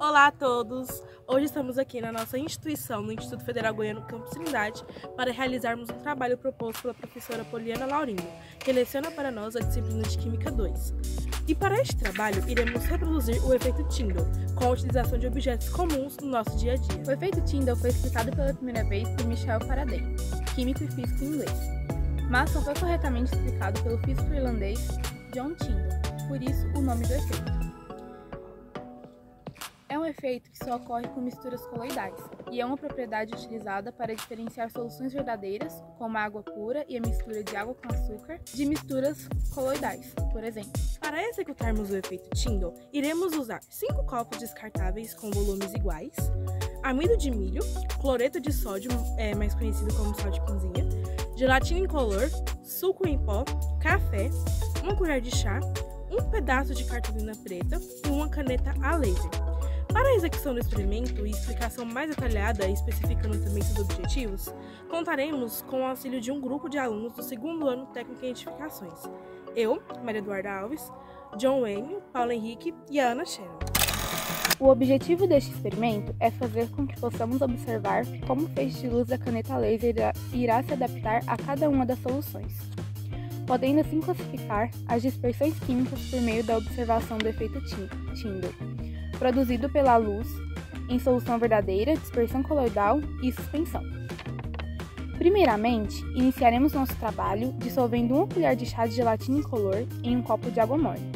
Olá a todos! Hoje estamos aqui na nossa instituição, no Instituto Federal Goiano Campus Trindade, para realizarmos um trabalho proposto pela professora Poliana Laurindo, que leciona para nós a disciplina de Química 2. E para este trabalho, iremos reproduzir o efeito Tyndall, com a utilização de objetos comuns no nosso dia a dia. O efeito Tyndall foi explicado pela primeira vez por Michel Faraday, químico e físico inglês, mas só foi corretamente explicado pelo físico irlandês John Tyndall, por isso o nome do efeito. É um efeito que só ocorre com misturas coloidais, e é uma propriedade utilizada para diferenciar soluções verdadeiras, como a água pura e a mistura de água com açúcar, de misturas coloidais, por exemplo. Para executarmos o efeito Tyndall, iremos usar 5 copos descartáveis com volumes iguais, amido de milho, cloreto de sódio, mais conhecido como sal de cozinha, gelatina incolor, suco em pó, café, 1 colher de chá, um pedaço de cartolina preta e uma caneta a laser. Para a execução do experimento e explicação mais detalhada, especificando também seus objetivos, contaremos com o auxílio de um grupo de alunos do 2º ano técnico em edificações. Eu, Maria Eduarda Alves, John Wayne, Paulo Henrique e a Ana Shannon. O objetivo deste experimento é fazer com que possamos observar como o feixe de luz da caneta laser irá se adaptar a cada uma das soluções, podendo assim classificar as dispersões químicas por meio da observação do efeito Tyndall, produzido pela luz em solução verdadeira, dispersão coloidal e suspensão. Primeiramente, iniciaremos nosso trabalho dissolvendo 1 colher de chá de gelatina incolor em um copo de água morna.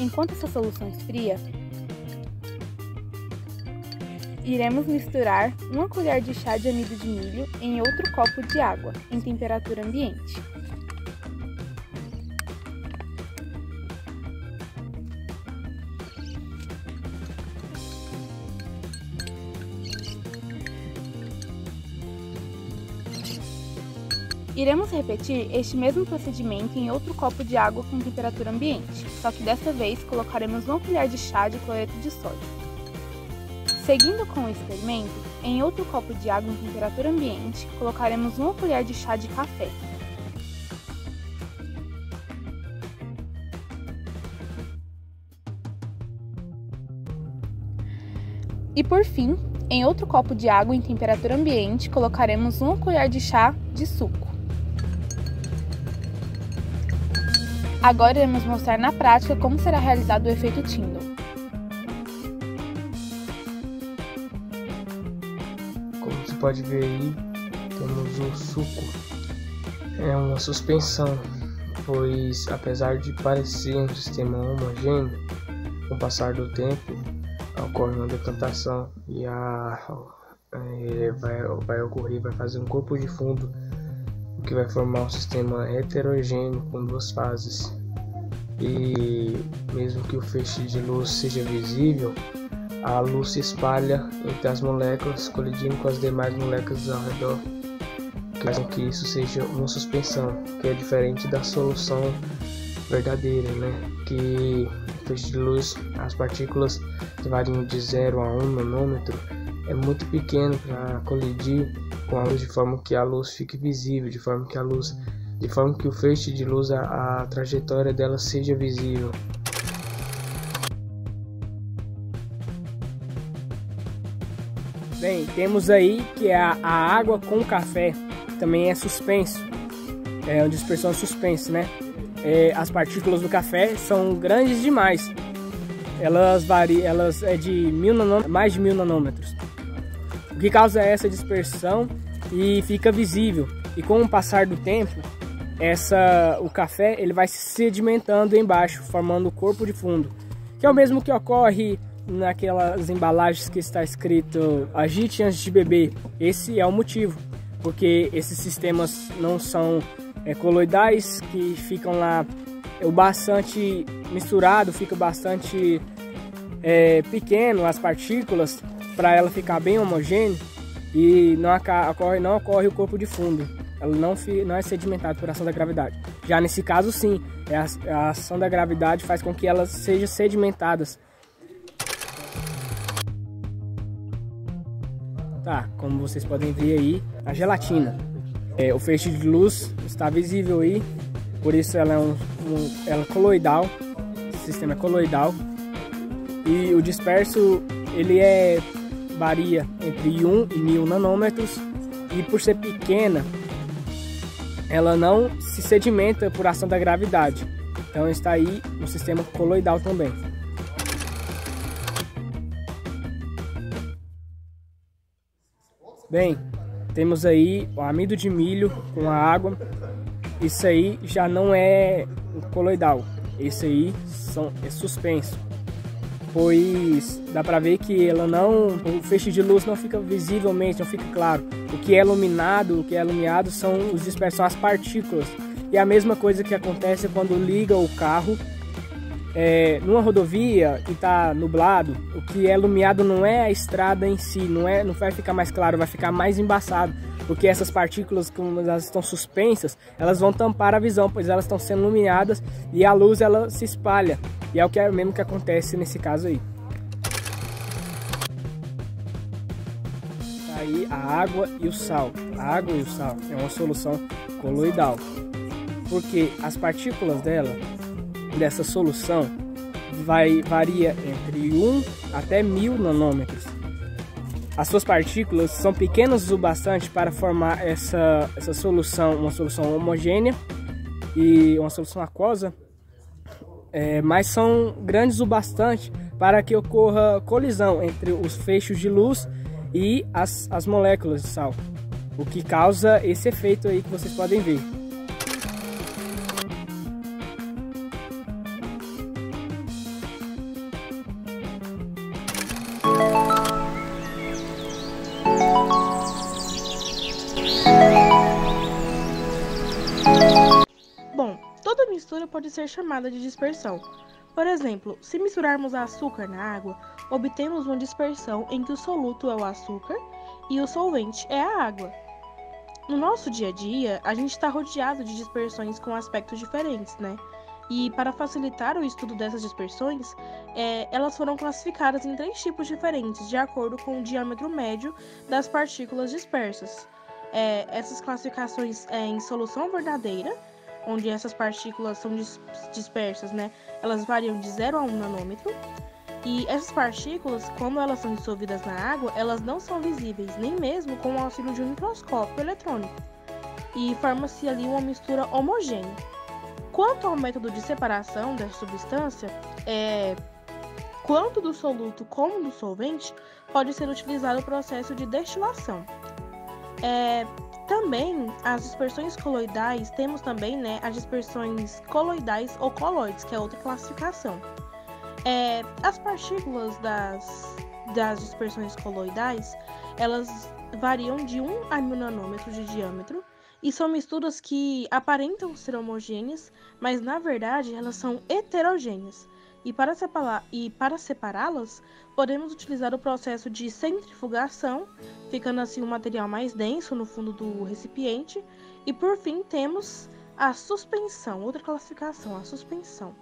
Enquanto essa solução esfria, iremos misturar 1 colher de chá de amido de milho em outro copo de água, em temperatura ambiente. Iremos repetir este mesmo procedimento em outro copo de água com temperatura ambiente, só que desta vez colocaremos 1 colher de chá de cloreto de sódio. Seguindo com o experimento, em outro copo de água em temperatura ambiente, colocaremos 1 colher de chá de café. E por fim, em outro copo de água em temperatura ambiente, colocaremos 1 colher de chá de suco. Agora iremos mostrar na prática como será realizado o efeito Tyndall. Como você pode ver aí, temos o suco. É uma suspensão, pois apesar de parecer um sistema homogêneo, com o passar do tempo ocorre uma decantação e vai fazer um corpo de fundo, que vai formar um sistema heterogêneo com 2 fases. E mesmo que o feixe de luz seja visível, a luz se espalha entre as moléculas, colidindo com as demais moléculas ao redor, que faz com que isso seja uma suspensão, que é diferente da solução verdadeira, que o feixe de luz, as partículas que variam de 0 a 1 nanômetro, é muito pequeno para colidir com a luz, de forma que a luz fique visível, de forma que o feixe de luz, a trajetória dela seja visível. Bem, temos aí que a água com o café também é suspenso, é uma dispersão suspensa, as partículas do café são grandes demais, elas é de mais de 1000 nanômetros. O que causa essa dispersão e fica visível. E com o passar do tempo, o café ele vai se sedimentando embaixo, formando o corpo de fundo, que é o mesmo que ocorre naquelas embalagens que está escrito agite antes de beber. Esse é o motivo, porque esses sistemas não são coloidais, que ficam lá bastante misturado, fica bastante pequeno as partículas, para ela ficar bem homogênea, e não ocorre o corpo de fundo, ela não é sedimentada por ação da gravidade. Já nesse caso sim, a ação da gravidade faz com que elas sejam sedimentadas. Tá, como vocês podem ver aí, a gelatina, o feixe de luz está visível aí, por isso ela é coloidal, o sistema é coloidal. E o disperso, ele varia entre 1 e 1000 nanômetros, e por ser pequena, ela não se sedimenta por ação da gravidade. Então está aí no sistema coloidal também. Bem, temos aí o amido de milho com a água. Isso aí já não é coloidal, isso aí é suspenso, pois dá para ver que o feixe de luz não fica visivelmente, não fica claro. O que é iluminado são as partículas. E a mesma coisa que acontece quando liga o carro numa rodovia e está nublado. O que é iluminado não é a estrada em si, não vai ficar mais claro, vai ficar mais embaçado, porque essas partículas, como elas estão suspensas, elas vão tampar a visão, pois elas estão sendo iluminadas e a luz ela se espalha. E é o que é mesmo que acontece nesse caso aí. Aí a água e o sal. A água e o sal é uma solução coloidal, porque as partículas dessa solução varia entre 1 até 1000 nanômetros. As suas partículas são pequenas o bastante para formar essa solução, uma solução homogênea e uma solução aquosa, mas são grandes o bastante para que ocorra colisão entre os feixes de luz e as moléculas de sal, o que causa esse efeito aí que vocês podem ver. Bom, toda mistura pode ser chamada de dispersão. Por exemplo, se misturarmos açúcar na água, obtemos uma dispersão em que o soluto é o açúcar e o solvente é a água. No nosso dia a dia, a gente está rodeado de dispersões com aspectos diferentes, né? E para facilitar o estudo dessas dispersões, elas foram classificadas em 3 tipos diferentes, de acordo com o diâmetro médio das partículas dispersas. Essas classificações em solução verdadeira, onde essas partículas são dispersas, né? Elas variam de 0 a 1 nanômetro. E essas partículas, quando elas são dissolvidas na água, elas não são visíveis, nem mesmo com o auxílio de um microscópio eletrônico. E forma-se ali uma mistura homogênea. Quanto ao método de separação dessa substância, quanto do soluto como do solvente, pode ser utilizado o processo de destilação. Também as dispersões coloidais, temos também, né, as dispersões coloidais ou coloides, que é outra classificação. As partículas das dispersões coloidais, elas variam de 1 a 1000 nanômetros de diâmetro e são misturas que aparentam ser homogêneas, mas na verdade elas são heterogêneas. E para separá-las, podemos utilizar o processo de centrifugação, ficando assim um material mais denso no fundo do recipiente. E por fim temos a suspensão, outra classificação, a suspensão.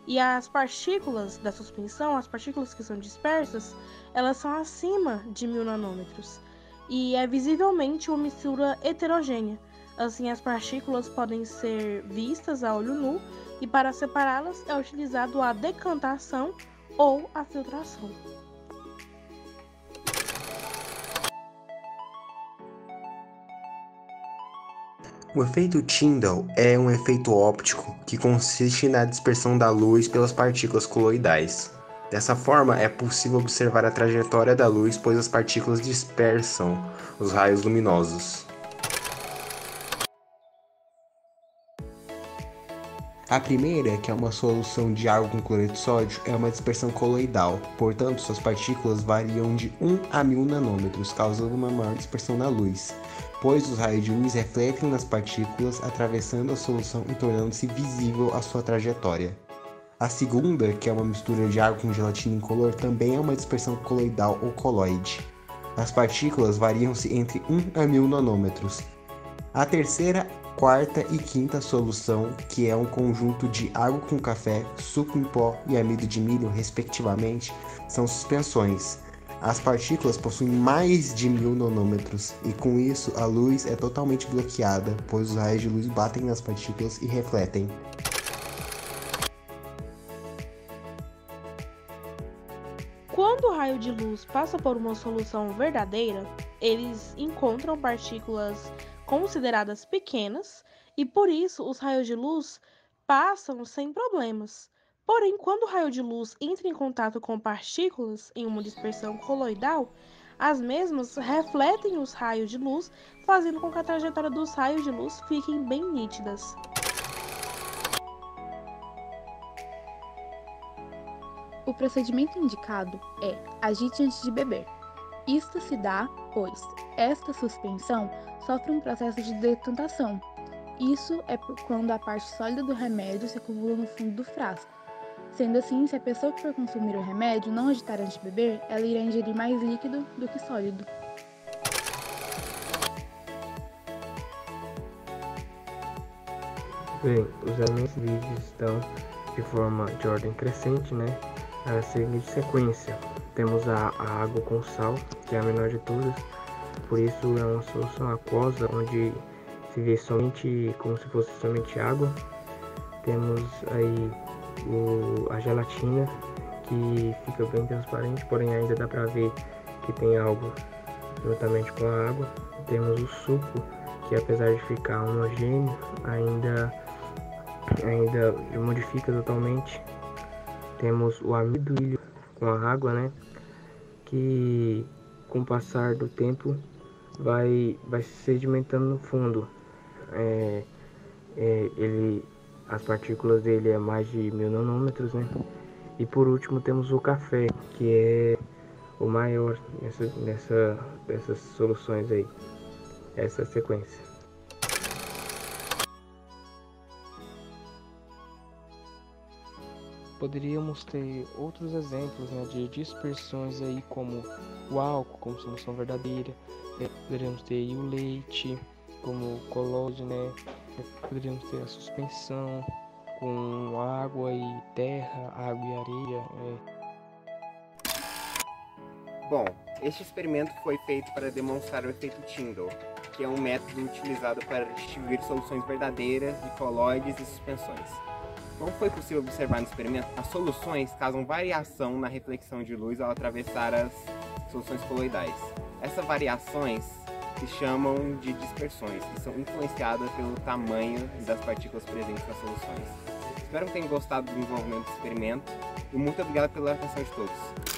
E as partículas da suspensão, as partículas que são dispersas, elas são acima de 1000 nanômetros. E é visivelmente uma mistura heterogênea. Assim, as partículas podem ser vistas a olho nu e para separá-las é utilizado a decantação ou a filtração. O efeito Tyndall é um efeito óptico que consiste na dispersão da luz pelas partículas coloidais. Dessa forma, é possível observar a trajetória da luz, pois as partículas dispersam os raios luminosos. A primeira, que é uma solução de água com cloreto de sódio, é uma dispersão coloidal, portanto, suas partículas variam de 1 a 1000 nanômetros, causando uma maior dispersão da luz, pois os raios de luz refletem nas partículas, atravessando a solução e tornando-se visível a sua trajetória. A segunda, que é uma mistura de água com gelatina incolor, também é uma dispersão coloidal ou coloide. As partículas variam-se entre 1 a 1000 nanômetros. A terceira, quarta e quinta solução, que é um conjunto de água com café, suco em pó e amido de milho, respectivamente, são suspensões. As partículas possuem mais de 1000 nanômetros e com isso a luz é totalmente bloqueada, pois os raios de luz batem nas partículas e refletem. Quando o raio raio de luz passa por uma solução verdadeira, eles encontram partículas consideradas pequenas e por isso os raios de luz passam sem problemas. Porém, quando o raio de luz entra em contato com partículas em uma dispersão coloidal, as mesmas refletem os raios de luz, fazendo com que a trajetória dos raios de luz fiquem bem nítidas. O procedimento indicado é agite antes de beber. Isto se dá, pois, esta suspensão sofre um processo de decantação. Isso é quando a parte sólida do remédio se acumula no fundo do frasco. Sendo assim, se a pessoa que for consumir o remédio não agitar antes de beber, ela irá ingerir mais líquido do que sólido. Bem, os elementos vivos estão de forma de ordem crescente, né? A seguinte sequência: temos a água com sal, que é a menor de todas, por isso é uma solução aquosa, onde se vê somente como se fosse somente água. Temos aí a gelatina, que fica bem transparente, porém ainda dá para ver que tem algo juntamente com a água. Temos o suco, que apesar de ficar homogêneo, ainda modifica totalmente. Temos o amido com a água, né, que com o passar do tempo vai se sedimentando no fundo. As partículas dele é mais de 1000 nanômetros, né? E por último temos o café, que é o maior dessas soluções aí, essa sequência. Poderíamos ter outros exemplos, né, de dispersões aí, como o álcool como solução verdadeira. Poderíamos ter aí o leite como colóide, né? Poderíamos ter a suspensão com água e terra, água e areia. Bom, este experimento foi feito para demonstrar o efeito Tyndall, que é um método utilizado para distinguir soluções verdadeiras de colóides e suspensões. Como foi possível observar no experimento, as soluções causam variação na reflexão de luz ao atravessar as soluções coloidais. Essas variações se chamam de dispersões, que são influenciadas pelo tamanho das partículas presentes nas soluções. Espero que tenham gostado do desenvolvimento do experimento e muito obrigado pela atenção de todos.